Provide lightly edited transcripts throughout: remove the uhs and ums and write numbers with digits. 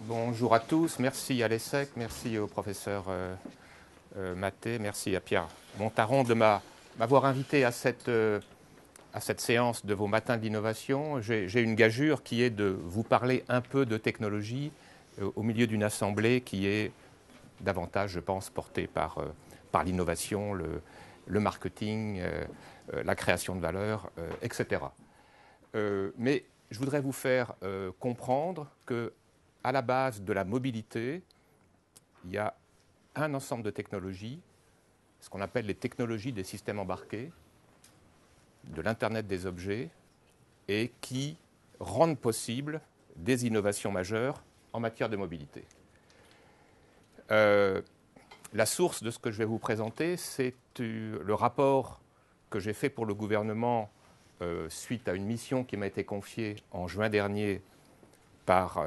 Bonjour à tous, merci à l'ESSEC, merci au professeur Maté, merci à Pierre Montaron de m'avoir invité à cette séance de vos matins d'innovation. J'ai une gageure qui est de vous parler un peu de technologie au milieu d'une assemblée qui est davantage, je pense, portée par l'innovation, le marketing, la création de valeur, etc. Mais je voudrais vous faire comprendre que à la base de la mobilité, il y a un ensemble de technologies, ce qu'on appelle les technologies des systèmes embarqués, de l'Internet des objets, et qui rendent possible des innovations majeures en matière de mobilité. La source de ce que je vais vous présenter, c'est le rapport que j'ai fait pour le gouvernement suite à une mission qui m'a été confiée en juin dernier par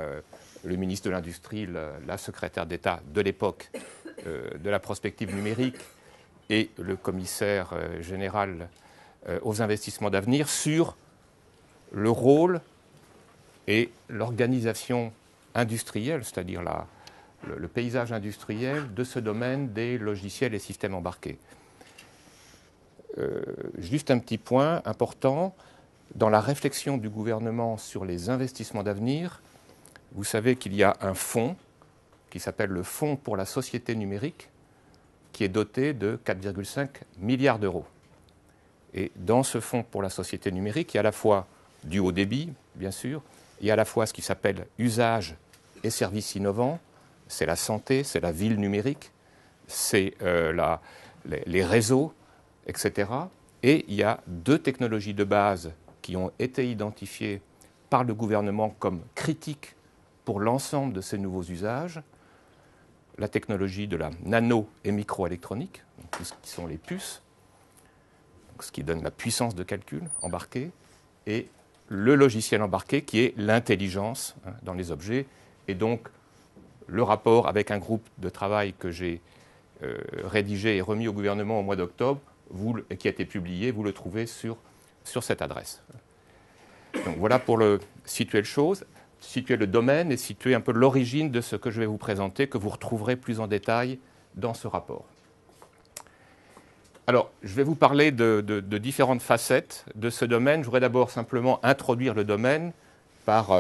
le ministre de l'Industrie, la secrétaire d'État de l'époque de la prospective numérique et le commissaire général aux investissements d'avenir sur le rôle et l'organisation industrielle, c'est-à-dire le paysage industriel de ce domaine des logiciels et systèmes embarqués. Juste un petit point important, dans la réflexion du gouvernement sur les investissements d'avenir, vous savez qu'il y a un fonds qui s'appelle le Fonds pour la société numérique, qui est doté de 4,5 milliards d'euros. Et dans ce Fonds pour la société numérique, il y a à la fois du haut débit, bien sûr, il y a à la fois ce qui s'appelle usage et services innovants, c'est la santé, c'est la ville numérique, c'est les réseaux, etc. Et il y a deux technologies de base qui ont été identifiées par le gouvernement comme critiques pour l'ensemble de ces nouveaux usages, la technologie de la nano- et microélectronique, ce qui sont les puces, ce qui donne la puissance de calcul embarquée, et le logiciel embarqué qui est l'intelligence dans les objets. Et donc, le rapport avec un groupe de travail que j'ai rédigé et remis au gouvernement au mois d'octobre, qui a été publié, vous le trouvez sur cette adresse. Donc voilà pour situer le domaine et situer un peu l'origine de ce que je vais vous présenter, que vous retrouverez plus en détail dans ce rapport. Alors, je vais vous parler de différentes facettes de ce domaine. Je voudrais d'abord simplement introduire le domaine par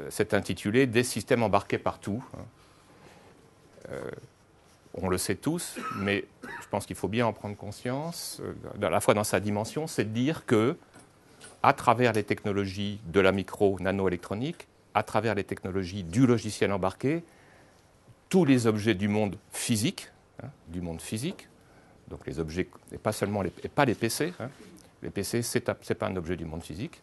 cet intitulé « Des systèmes embarqués partout ». On le sait tous, mais je pense qu'il faut bien en prendre conscience, à la fois dans sa dimension, c'est de dire que à travers les technologies de la micro-nano-électronique, à travers les technologies du logiciel embarqué, tous les objets du monde physique, donc les objets, et pas les PC, les PC, ce n'est pas un objet du monde physique.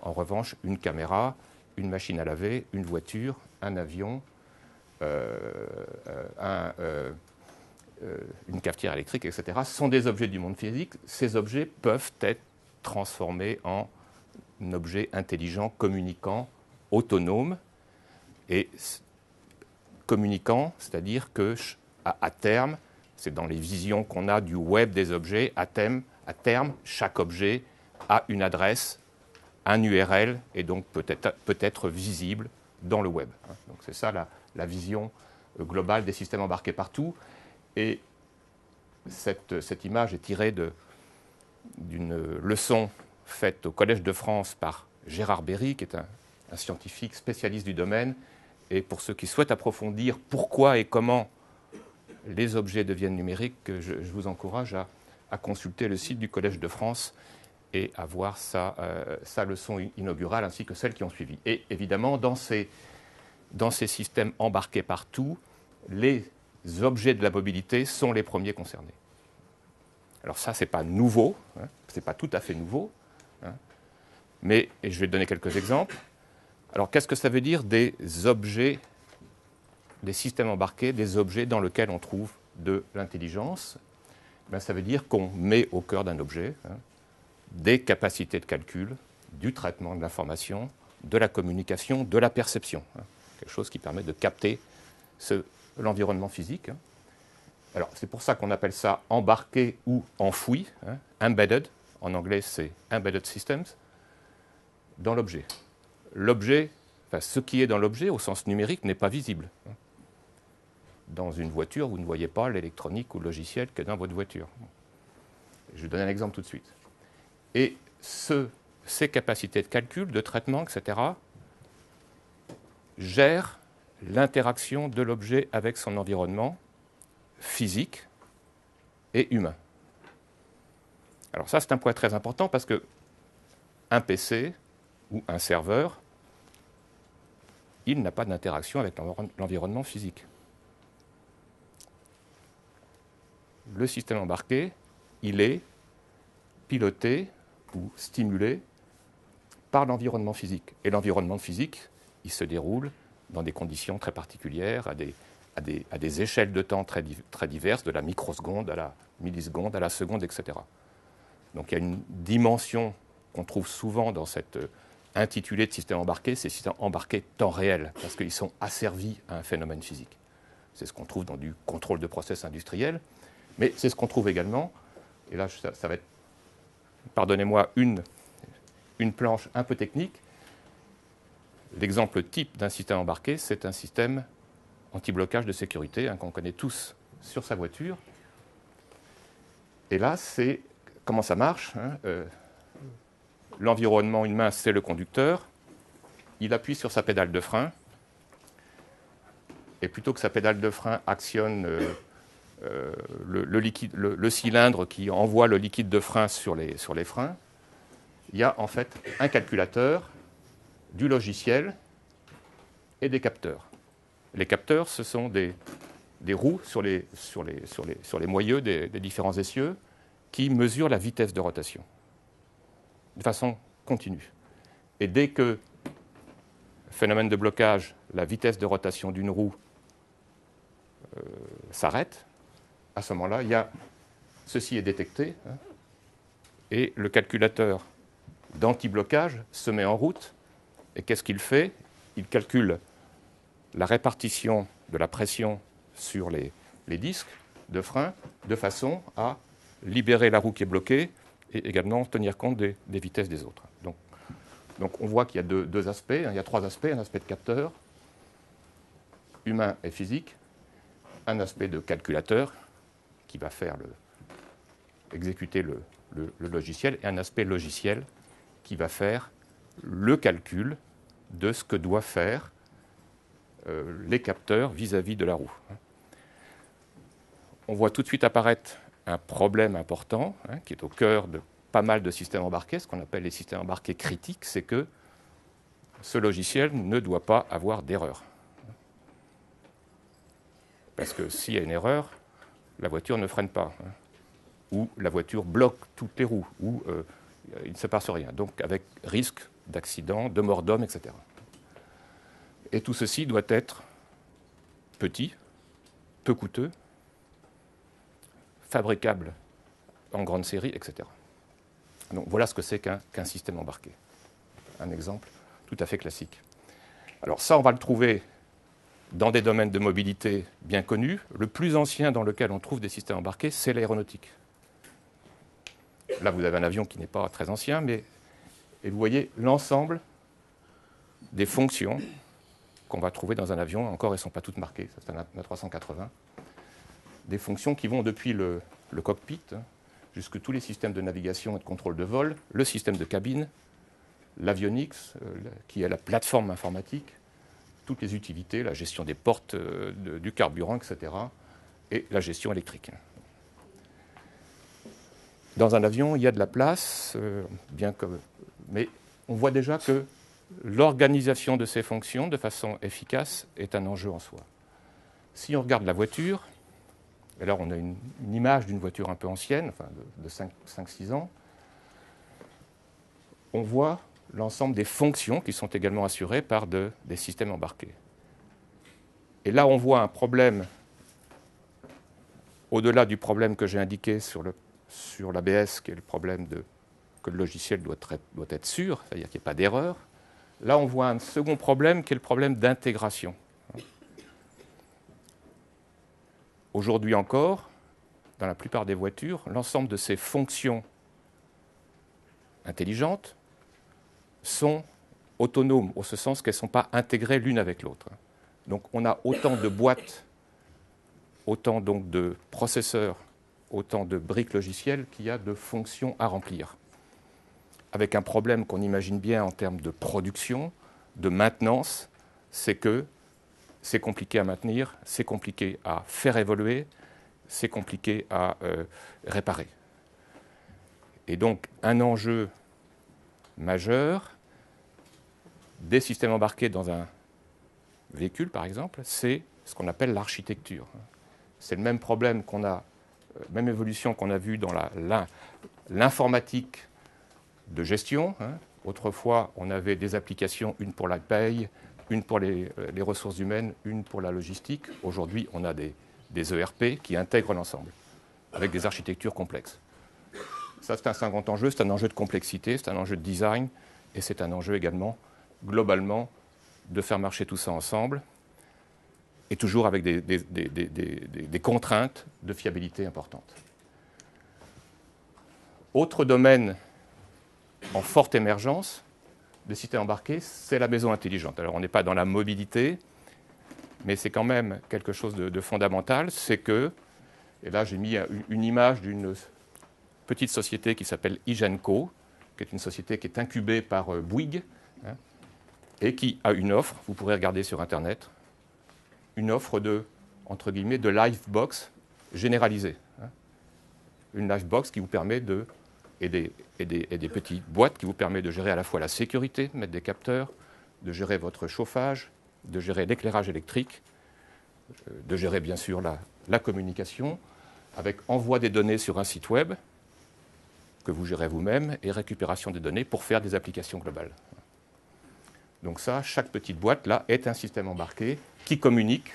En revanche, une caméra, une machine à laver, une voiture, un avion, une cafetière électrique, etc., sont des objets du monde physique. Ces objets peuvent être transformés en objets intelligents, communicants, autonomes. Et communicants, c'est-à-dire qu'à terme, c'est dans les visions qu'on a du web des objets, à terme, chaque objet a une adresse, un URL, et donc peut être visible dans le web. Donc c'est ça la vision globale des systèmes embarqués partout. Et cette image est tirée d'une leçon faite au Collège de France par Gérard Berry, qui est un scientifique spécialiste du domaine. Et pour ceux qui souhaitent approfondir pourquoi et comment les objets deviennent numériques, je vous encourage à consulter le site du Collège de France et à voir sa leçon inaugurale ainsi que celles qui ont suivi. Et évidemment, dans ces systèmes embarqués partout, les objets de la mobilité sont les premiers concernés. Alors ça, ce n'est pas nouveau, ce n'est pas tout à fait nouveau, mais et je vais donner quelques exemples. Alors qu'est-ce que ça veut dire des objets, des systèmes embarqués, des objets dans lesquels on trouve de l'intelligence? Ça veut dire qu'on met au cœur d'un objet des capacités de calcul, du traitement de l'information, de la communication, de la perception. Quelque chose qui permet de capter l'environnement physique. Alors, c'est pour ça qu'on appelle ça embarqué ou enfoui, embedded. En anglais, c'est embedded systems, dans l'objet. L'objet, Enfin, ce qui est dans l'objet, au sens numérique, n'est pas visible. Dans une voiture, vous ne voyez pas l'électronique ou le logiciel que dans votre voiture. Je vais donner un exemple tout de suite. Et ces capacités de calcul, de traitement, etc., gèrent l'interaction de l'objet avec son environnement physique et humain. Alors ça, c'est un point très important parce que un PC ou un serveur, il n'a pas d'interaction avec l'environnement physique. Le système embarqué, il est piloté ou stimulé par l'environnement physique. Et l'environnement physique, il se déroule dans des conditions très particulières, à des échelles de temps très diverses, de la microseconde à la milliseconde, à la seconde, etc. Donc il y a une dimension qu'on trouve souvent dans cet intitulé de système embarqué, c'est système embarqué temps réel, parce qu'ils sont asservis à un phénomène physique. C'est ce qu'on trouve dans du contrôle de process industriel, mais c'est ce qu'on trouve également, et là ça va être, pardonnez-moi, une planche un peu technique. L'exemple type d'un système embarqué, c'est un système anti-blocage de sécurité, qu'on connaît tous sur sa voiture. Et là, c'est comment ça marche. L'environnement humain, c'est le conducteur. Il appuie sur sa pédale de frein. Et plutôt que sa pédale de frein actionne le cylindre qui envoie le liquide de frein sur les freins, il y a en fait un calculateur, du logiciel et des capteurs. Les capteurs, ce sont des roues sur les moyeux des différents essieux qui mesurent la vitesse de rotation de façon continue. Et dès que, phénomène de blocage, la vitesse de rotation d'une roue s'arrête, à ce moment-là, ceci est détecté, et le calculateur d'anti-blocage se met en route. Et qu'est-ce qu'il fait? Il calcule la répartition de la pression sur les disques de frein de façon à libérer la roue qui est bloquée et également tenir compte des vitesses des autres. Donc on voit qu'il y a deux aspects, il y a trois aspects, un aspect de capteur, humain et physique, un aspect de calculateur qui va faire exécuter le logiciel et un aspect logiciel qui va faire le calcul de ce que doivent faire les capteurs vis-à-vis de la roue. On voit tout de suite apparaître un problème important qui est au cœur de pas mal de systèmes embarqués, ce qu'on appelle les systèmes embarqués critiques, c'est que ce logiciel ne doit pas avoir d'erreur. Parce que s'il y a une erreur, la voiture ne freine pas, ou la voiture bloque toutes les roues, ou il ne se passe rien, donc avec risque d'accident, de mort d'homme, etc. Et tout ceci doit être petit, peu coûteux, fabricable en grande série, etc. Donc voilà ce que c'est qu'un système embarqué. Un exemple tout à fait classique. Alors ça, on va le trouver dans des domaines de mobilité bien connus. Le plus ancien dans lequel on trouve des systèmes embarqués, c'est l'aéronautique. Là, vous avez un avion qui n'est pas très ancien, mais et vous voyez l'ensemble des fonctions qu'on va trouver dans un avion. Encore, elles ne sont pas toutes marquées, c'est un A380. Des fonctions qui vont depuis le cockpit jusque tous les systèmes de navigation et de contrôle de vol, le système de cabine, l'avionics, qui est la plateforme informatique, toutes les utilités, la gestion des portes du carburant, etc., et la gestion électrique. Dans un avion, il y a de la place, mais on voit déjà que l'organisation de ces fonctions de façon efficace est un enjeu en soi. Si on regarde la voiture, alors on a une image d'une voiture un peu ancienne, enfin de 5-6 ans, on voit l'ensemble des fonctions qui sont également assurées par des systèmes embarqués. Et là, on voit un problème, au-delà du problème que j'ai indiqué sur l'ABS, qui est le problème que le logiciel doit être sûr, c'est-à-dire qu'il n'y ait pas d'erreur. Là, on voit un second problème qui est le problème d'intégration. Aujourd'hui encore, dans la plupart des voitures, l'ensemble de ces fonctions intelligentes sont autonomes, au ce sens qu'elles ne sont pas intégrées l'une avec l'autre. Donc on a autant de boîtes, autant donc de processeurs, autant de briques logicielles qu'il y a de fonctions à remplir. Avec un problème qu'on imagine bien en termes de production, de maintenance, c'est que c'est compliqué à maintenir, c'est compliqué à faire évoluer, c'est compliqué à réparer. Et donc un enjeu majeur des systèmes embarqués dans un véhicule, par exemple, c'est ce qu'on appelle l'architecture. C'est le même problème qu'on a, même évolution qu'on a vue dans l'informatique de gestion. Autrefois, on avait des applications, une pour la paye, une pour les ressources humaines, une pour la logistique. Aujourd'hui, on a des ERP qui intègrent l'ensemble, avec des architectures complexes. Ça, c'est un second enjeu, c'est un enjeu de complexité, c'est un enjeu de design, et c'est un enjeu également, globalement, de faire marcher tout ça ensemble, et toujours avec des contraintes de fiabilité importantes. Autre domaine en forte émergence des systèmes embarqués, c'est la maison intelligente. Alors on n'est pas dans la mobilité, mais c'est quand même quelque chose de fondamental, c'est que, et là j'ai mis une image d'une petite société qui s'appelle Igenco, qui est une société qui est incubée par Bouygues, et qui a une offre, vous pourrez regarder sur Internet, une offre de, entre guillemets, de Livebox généralisée. Une Livebox qui vous permet de, et des petites boîtes qui vous permettent de gérer à la fois la sécurité, mettre des capteurs, de gérer votre chauffage, de gérer l'éclairage électrique, de gérer bien sûr la communication, avec envoi des données sur un site web que vous gérez vous-même et récupération des données pour faire des applications globales. Donc ça, chaque petite boîte là est un système embarqué qui communique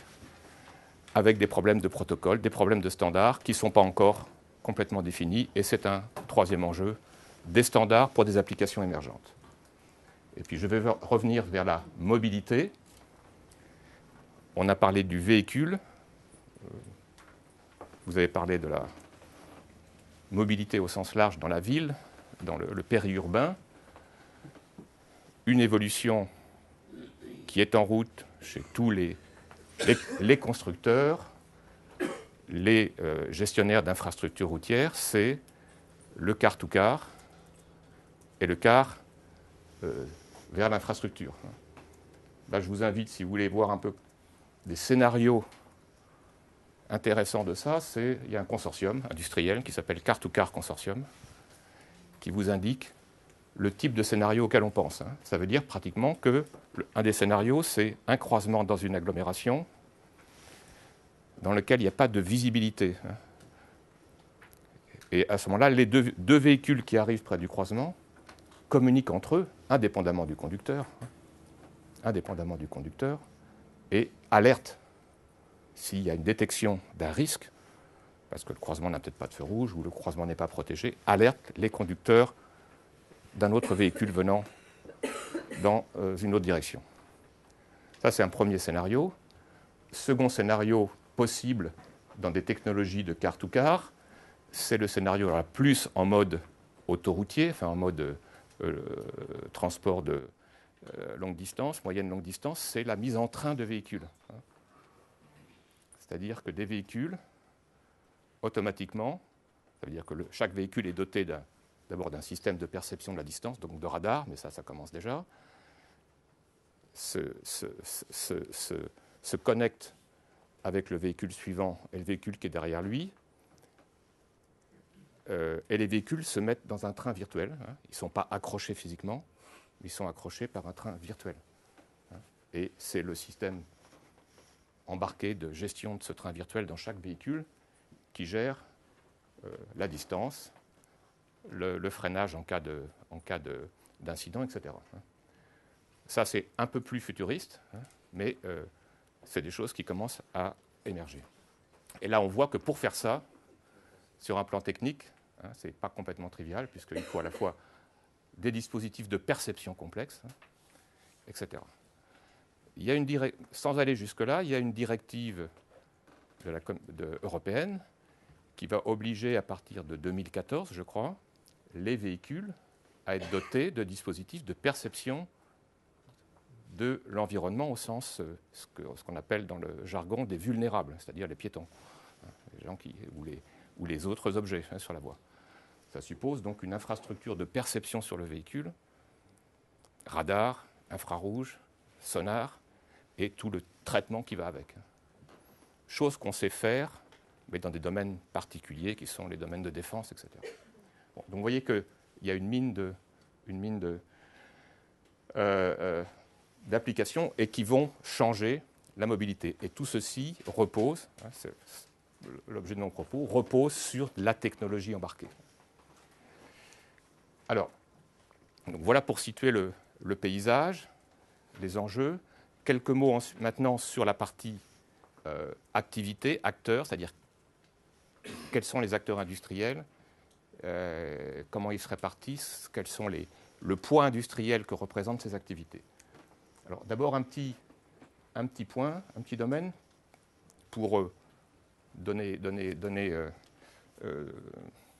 avec des problèmes de protocole, des problèmes de standards qui ne sont pas encore complètement définis. Et c'est un troisième enjeu, des standards pour des applications émergentes. Et puis je vais revenir vers la mobilité. On a parlé du véhicule. Vous avez parlé de la mobilité au sens large dans la ville, dans le périurbain. Une évolution qui est en route chez tous les constructeurs, les gestionnaires d'infrastructures routières, c'est le car-to-car et le car vers l'infrastructure. Là, je vous invite, si vous voulez voir un peu des scénarios intéressants de ça, il y a un consortium industriel qui s'appelle Car-to-Car Consortium, qui vous indique le type de scénario auquel on pense. Ça veut dire pratiquement qu'un des scénarios, c'est un croisement dans une agglomération dans lequel il n'y a pas de visibilité. Et à ce moment-là, les deux véhicules qui arrivent près du croisement communiquent entre eux, indépendamment du conducteur, et alertent s'il y a une détection d'un risque, parce que le croisement n'a peut-être pas de feu rouge ou le croisement n'est pas protégé, alertent les conducteurs d'un autre véhicule venant dans une autre direction. Ça, c'est un premier scénario. Second scénario possible dans des technologies de car-to-car, c'est le scénario plus en mode autoroutier, enfin en mode transport de longue distance, moyenne longue distance, c'est la mise en train de véhicules. C'est-à-dire que des véhicules, automatiquement, ça veut dire que chaque véhicule est doté d'abord d'un système de perception de la distance, donc de radar, mais ça commence déjà, se connecte avec le véhicule suivant et le véhicule qui est derrière lui, et les véhicules se mettent dans un train virtuel. Ils ne sont pas accrochés physiquement, ils sont accrochés par un train virtuel. Et c'est le système embarqué de gestion de ce train virtuel dans chaque véhicule qui gère la distance, le freinage en cas d'incident, etc. Ça, c'est un peu plus futuriste, mais c'est des choses qui commencent à émerger. Et là, on voit que pour faire ça, sur un plan technique, ce n'est pas complètement trivial, puisqu'il faut à la fois des dispositifs de perception complexes, etc. Il y a sans aller jusque-là, il y a une directive européenne qui va obliger, à partir de 2014, je crois, les véhicules à être dotés de dispositifs de perception de l'environnement au sens, ce qu'on appelle dans le jargon des vulnérables, c'est-à-dire les piétons, les gens ou les autres objets sur la voie. Ça suppose donc une infrastructure de perception sur le véhicule, radar, infrarouge, sonar, et tout le traitement qui va avec. Chose qu'on sait faire, mais dans des domaines particuliers qui sont les domaines de défense, etc. Bon, donc vous voyez qu'il y a une mine d'applications et qui vont changer la mobilité. Et tout ceci repose, l'objet de mon propos, repose sur la technologie embarquée. Alors, donc voilà pour situer le paysage, les enjeux. Quelques mots maintenant sur la partie activité, acteurs, c'est-à-dire quels sont les acteurs industriels, comment ils se répartissent, quels sont le poids industriel que représentent ces activités. Alors d'abord un petit point, un petit domaine pour donner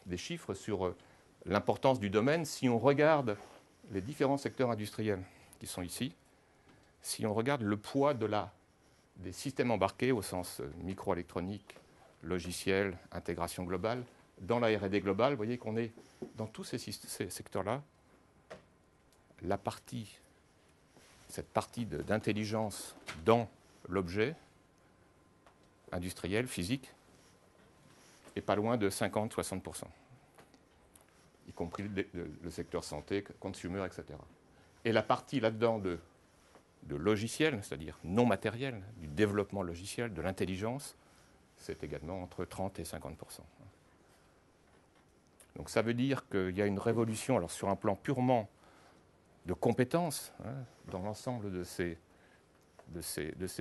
des chiffres sur l'importance du domaine. Si on regarde les différents secteurs industriels qui sont ici, si on regarde le poids des systèmes embarqués au sens microélectronique, logiciel, intégration globale, dans la R&D globale, vous voyez qu'on est dans tous ces secteurs-là. Cette partie d'intelligence dans l'objet industriel, physique, est pas loin de 50-60%, y compris le secteur santé, consumer, etc. Et la partie là-dedans de logiciel, c'est-à-dire non matériel, du développement logiciel, de l'intelligence, c'est également entre 30 et 50%. Donc ça veut dire qu'il y a une révolution, alors sur un plan purement de compétences, dans l'ensemble de ces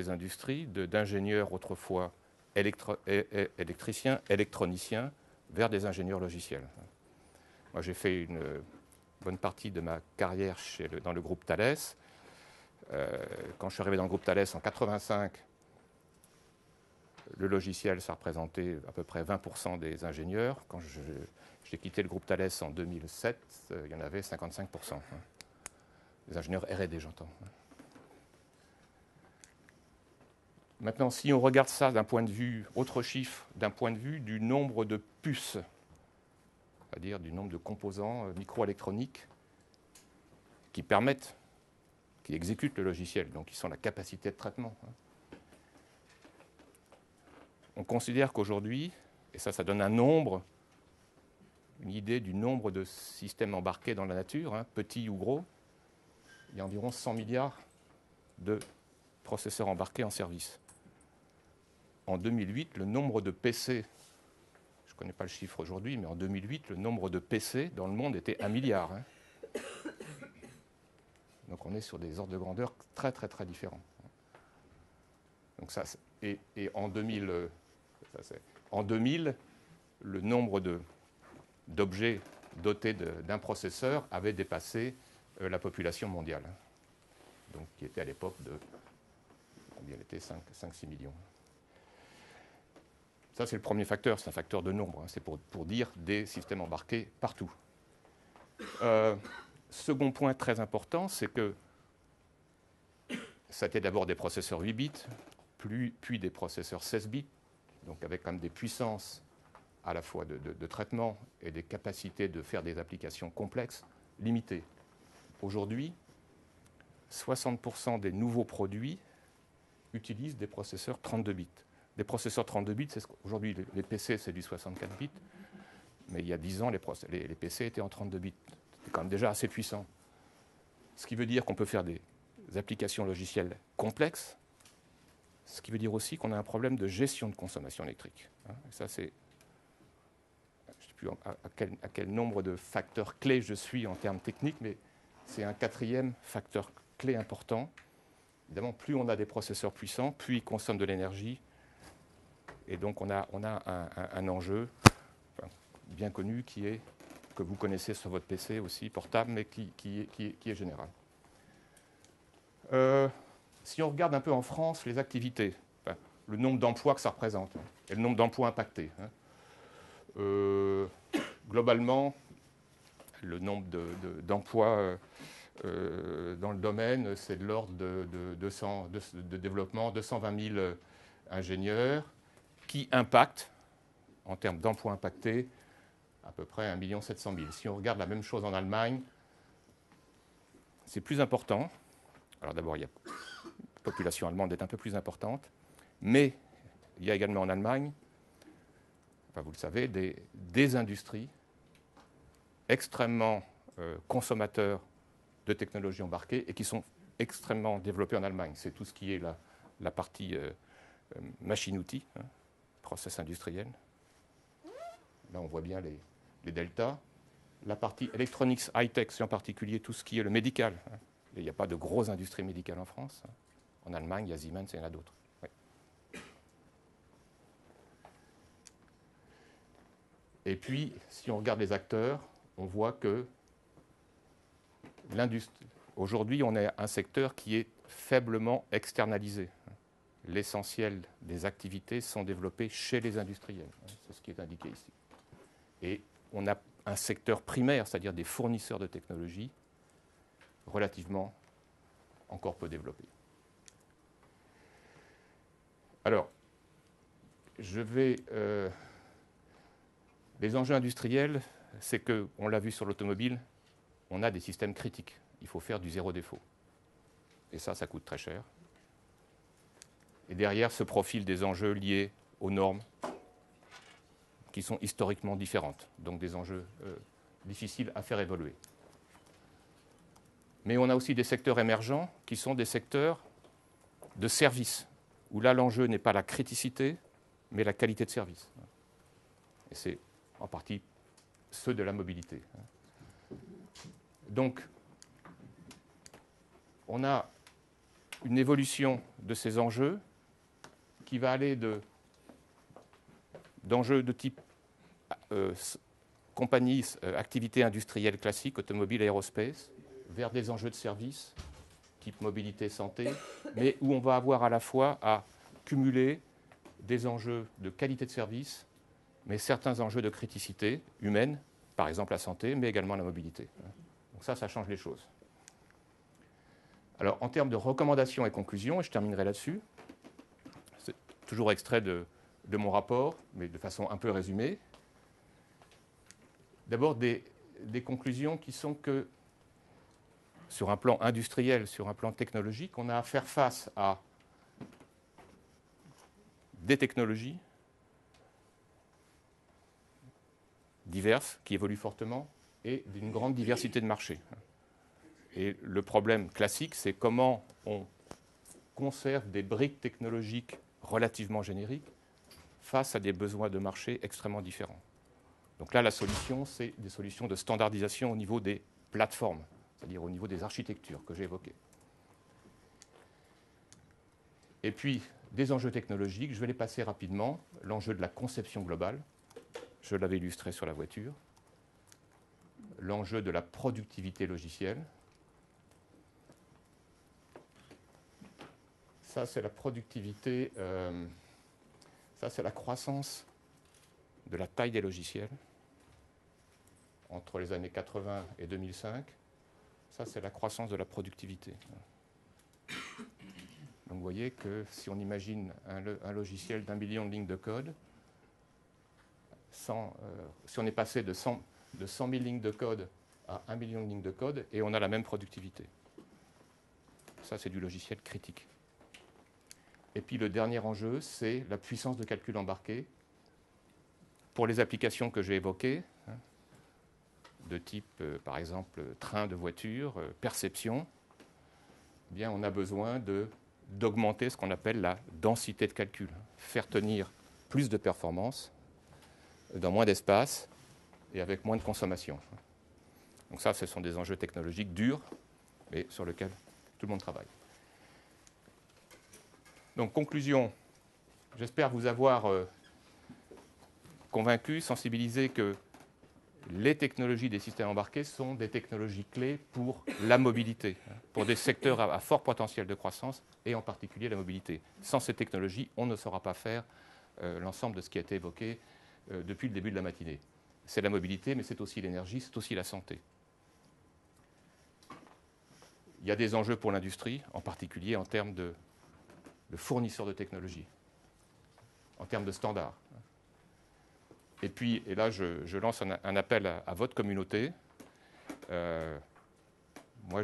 industries, d'ingénieurs autrefois électriciens, électroniciens, vers des ingénieurs logiciels. Moi, j'ai fait une bonne partie de ma carrière dans le groupe Thales. Quand je suis arrivé dans le groupe Thales en 1985, le logiciel, ça représentait à peu près 20% des ingénieurs. Quand j'ai quitté le groupe Thales en 2007, il y en avait 55%. Les ingénieurs R&D, j'entends. Maintenant, si on regarde ça d'un point de vue, autre chiffre, d'un point de vue du nombre de puces, c'est-à-dire du nombre de composants microélectroniques qui exécutent le logiciel, donc qui sont la capacité de traitement. On considère qu'aujourd'hui, et ça donne une idée du nombre de systèmes embarqués dans la nature, petits ou gros, il y a environ 100 milliards de processeurs embarqués en service. En 2008, le nombre de PC, je ne connais pas le chiffre aujourd'hui, mais en 2008, le nombre de PC dans le monde était 1 milliard. Donc on est sur des ordres de grandeur très très très différents. Donc ça, et en 2000, le nombre d'objets dotés d'un processeur avait dépassé la population mondiale, donc qui était à l'époque de combien elle était 5-6 millions. Ça, c'est le premier facteur, c'est un facteur de nombre, c'est pour dire des systèmes embarqués partout. Second point très important, c'est que ça était d'abord des processeurs 8 bits, puis des processeurs 16 bits, donc avec quand même des puissances à la fois de traitement et des capacités de faire des applications complexes limitées. Aujourd'hui, 60% des nouveaux produits utilisent des processeurs 32 bits. Des processeurs 32 bits, aujourd'hui les PC c'est du 64 bits, mais il y a 10 ans les PC étaient en 32 bits. C'est quand même déjà assez puissant. Ce qui veut dire qu'on peut faire des applications logicielles complexes, ce qui veut dire aussi qu'on a un problème de gestion de consommation électrique. Et ça, c'est, je ne sais plus à quel nombre de facteurs clés je suis en termes techniques, mais c'est un quatrième facteur clé important. Évidemment, plus on a des processeurs puissants, plus ils consomment de l'énergie. Et donc, on a un enjeu bien connu que vous connaissez sur votre PC aussi, portable, mais qui est général. Si on regarde un peu en France les activités, le nombre d'emplois que ça représente et le nombre d'emplois impactés. Globalement, le nombre d'emplois dans le domaine, c'est de l'ordre de développement, 220 000 ingénieurs qui impactent, en termes d'emplois impactés, à peu près 1 700 000. Si on regarde la même chose en Allemagne, c'est plus important. Alors d'abord, la population allemande est un peu plus importante, mais il y a également en Allemagne, enfin vous le savez, des industries extrêmement consommateurs de technologies embarquées et qui sont extrêmement développées en Allemagne. C'est tout ce qui est la partie machine-outil, process industriel. Là, on voit bien les deltas. La partie electronics high-tech, c'est en particulier tout ce qui est le médical. Il n'y a pas de grosses industries médicales en France. En Allemagne, il y a Siemens et il y en a d'autres. Oui. Et puis, si on regarde les acteurs, on voit que aujourd'hui, on est un secteur qui est faiblement externalisé. L'essentiel des activités sont développées chez les industriels. C'est ce qui est indiqué ici. Et on a un secteur primaire, c'est-à-dire des fournisseurs de technologies, relativement encore peu développé. Alors, les enjeux industriels, c'est que, on l'a vu sur l'automobile, on a des systèmes critiques. Il faut faire du zéro défaut. Et ça coûte très cher. Et derrière se profilent des enjeux liés aux normes, qui sont historiquement différentes, donc des enjeux difficiles à faire évoluer. Mais on a aussi des secteurs émergents qui sont des secteurs de services, où là l'enjeu n'est pas la criticité, mais la qualité de service. Et c'est en partie ceux de la mobilité. Donc, on a une évolution de ces enjeux qui va aller d'enjeux de type compagnie, activité industrielle classique, automobile, aérospace, vers des enjeux de service, type mobilité, santé, mais où on va avoir à la fois à cumuler des enjeux de qualité de service, mais certains enjeux de criticité humaine, par exemple la santé, mais également la mobilité. Donc ça change les choses. Alors, en termes de recommandations et conclusions, et je terminerai là-dessus, c'est toujours extrait de mon rapport, mais de façon un peu résumée. D'abord, des conclusions qui sont que, sur un plan industriel, sur un plan technologique, on a à faire face à des technologies diverses qui évoluent fortement et d'une grande diversité de marchés. Et le problème classique, c'est comment on conserve des briques technologiques relativement génériques face à des besoins de marché extrêmement différents. Donc là, la solution, c'est des solutions de standardisation au niveau des plateformes, c'est-à-dire au niveau des architectures que j'ai évoquées. Et puis, des enjeux technologiques, je vais les passer rapidement. L'enjeu de la conception globale, je l'avais illustré sur la voiture. L'enjeu de la productivité logicielle. Ça, c'est la productivité, ça, c'est la croissance de la taille des logiciels entre les années 80 et 2005. Ça, c'est la croissance de la productivité. Donc, vous voyez que si on imagine un logiciel d'1 million de lignes de code, si on est passé de 100 000 lignes de code à 1 million de lignes de code, et on a la même productivité. Ça, c'est du logiciel critique. Et puis le dernier enjeu, c'est la puissance de calcul embarquée. Pour les applications que j'ai évoquées, de type, par exemple, train de voiture, perception, eh bien, on a besoin d'augmenter ce qu'on appelle la densité de calcul. Faire tenir plus de performance dans moins d'espace et avec moins de consommation. Donc ça, ce sont des enjeux technologiques durs, mais sur lesquels tout le monde travaille. Donc, conclusion, j'espère vous avoir convaincu, sensibilisé que les technologies des systèmes embarqués sont des technologies clés pour la mobilité, pour des secteurs à fort potentiel de croissance, et en particulier la mobilité. Sans ces technologies, on ne saura pas faire l'ensemble de ce qui a été évoqué depuis le début de la matinée. C'est la mobilité, mais c'est aussi l'énergie, c'est aussi la santé. Il y a des enjeux pour l'industrie, en particulier en termes de fournisseurs de technologie, en termes de standards. Et puis, et là, je lance un appel à votre communauté. Moi,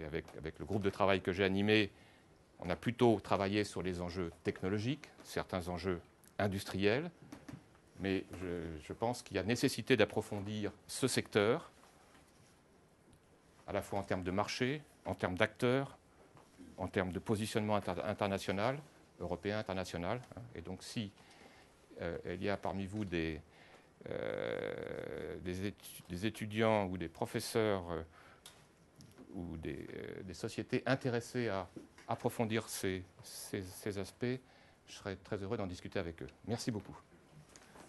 avec le groupe de travail que j'ai animé, on a plutôt travaillé sur les enjeux technologiques, certains enjeux industriels, mais je pense qu'il y a nécessité d'approfondir ce secteur, à la fois en termes de marché, en termes d'acteurs, en termes de positionnement international, européen, international. Et donc, si il y a parmi vous des étudiants ou des professeurs ou des sociétés intéressées à approfondir ces aspects, je serais très heureux d'en discuter avec eux. Merci beaucoup.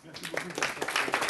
Merci beaucoup.